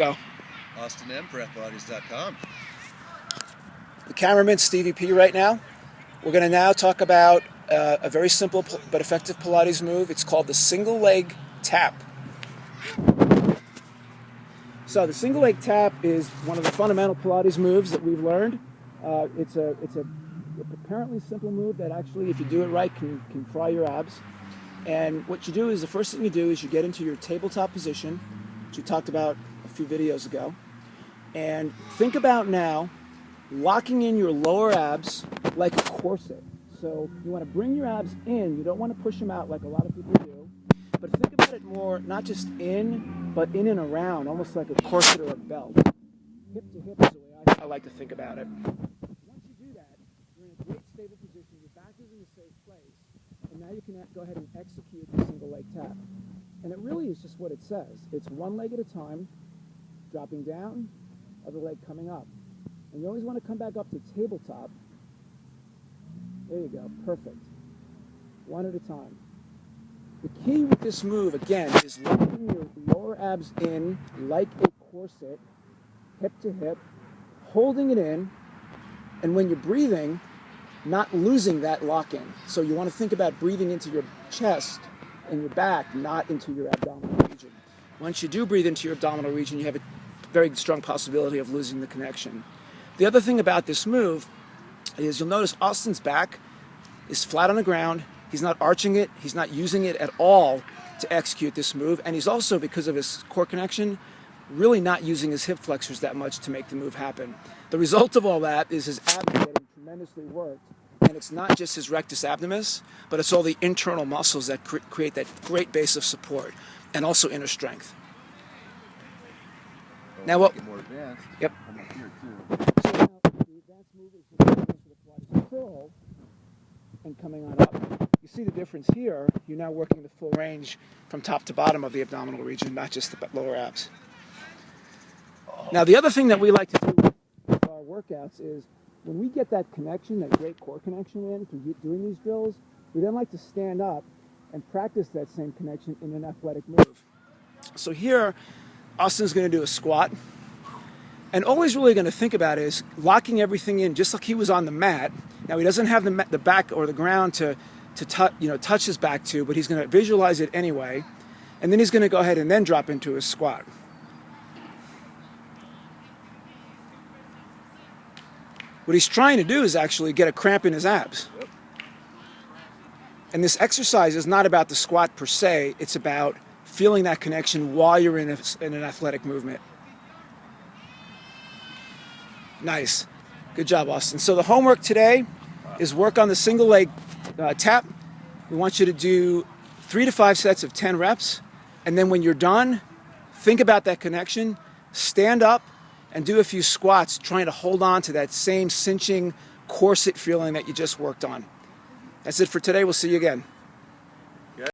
Go. Austin M. for Pilates.com. The cameraman, Stevie P, right now. We're going to now talk about a very simple but effective Pilates move. It's called the single leg tap. So the single leg tap is one of the fundamental Pilates moves that we've learned. It's a apparently simple move that actually, if you do it right, can fry your abs. And what you do is, the first thing you do is you get into your tabletop position, which we talked about a few videos ago. And think about now locking in your lower abs like a corset. So you want to bring your abs in. You don't want to push them out like a lot of people do. But think about it more, not just in, but in and around, almost like a corset or a belt. Hip to hip is the way I like to think about it. Once you do that, you're in a great stable position. Your back is in a safe place. And now you can go ahead and execute the single leg tap. And it really is just what it says. It's one leg at a time, dropping down, other leg coming up. And you always want to come back up to tabletop. There you go, perfect. One at a time. The key with this move, again, is locking your lower abs in like a corset, hip to hip, holding it in, and when you're breathing, not losing that lock-in. So you want to think about breathing into your chest and your back, not into your abdominal region. Once you do breathe into your abdominal region, you have a very strong possibility of losing the connection. The other thing about this move is you'll notice Austin's back is flat on the ground. He's not arching it. He's not using it at all to execute this move. And he's also, because of his core connection, really not using his hip flexors that much to make the move happen. The result of all that is his abs are getting tremendously worked. And it's not just his rectus abdominis, but it's all the internal muscles that create that great base of support and also inner strength. Now what? More advanced. Yep. I'm up here too. So now the advanced move is just going into the Pilates curl and coming on up. You see the difference here. You're now working the full range from top to bottom of the abdominal region, not just the lower abs. Now the other thing that we like to do with our workouts is when we get that connection, that great core connection in from doing these drills, we then like to stand up and practice that same connection in an athletic move. So here, Austin's going to do a squat. And all he's really going to think about is locking everything in just like he was on the mat. Now he doesn't have the back or the ground to touch his back to, but he's going to visualize it anyway. And then he's going to go ahead and then drop into his squat. What he's trying to do is actually get a cramp in his abs. And this exercise is not about the squat per se. It's about feeling that connection while you're in an athletic movement. Nice. Good job, Austin. So the homework today is work on the single leg tap. We want you to do 3 to 5 sets of 10 reps. And then when you're done, think about that connection, stand up, and do a few squats, trying to hold on to that same cinching corset feeling that you just worked on. That's it for today. We'll see you again.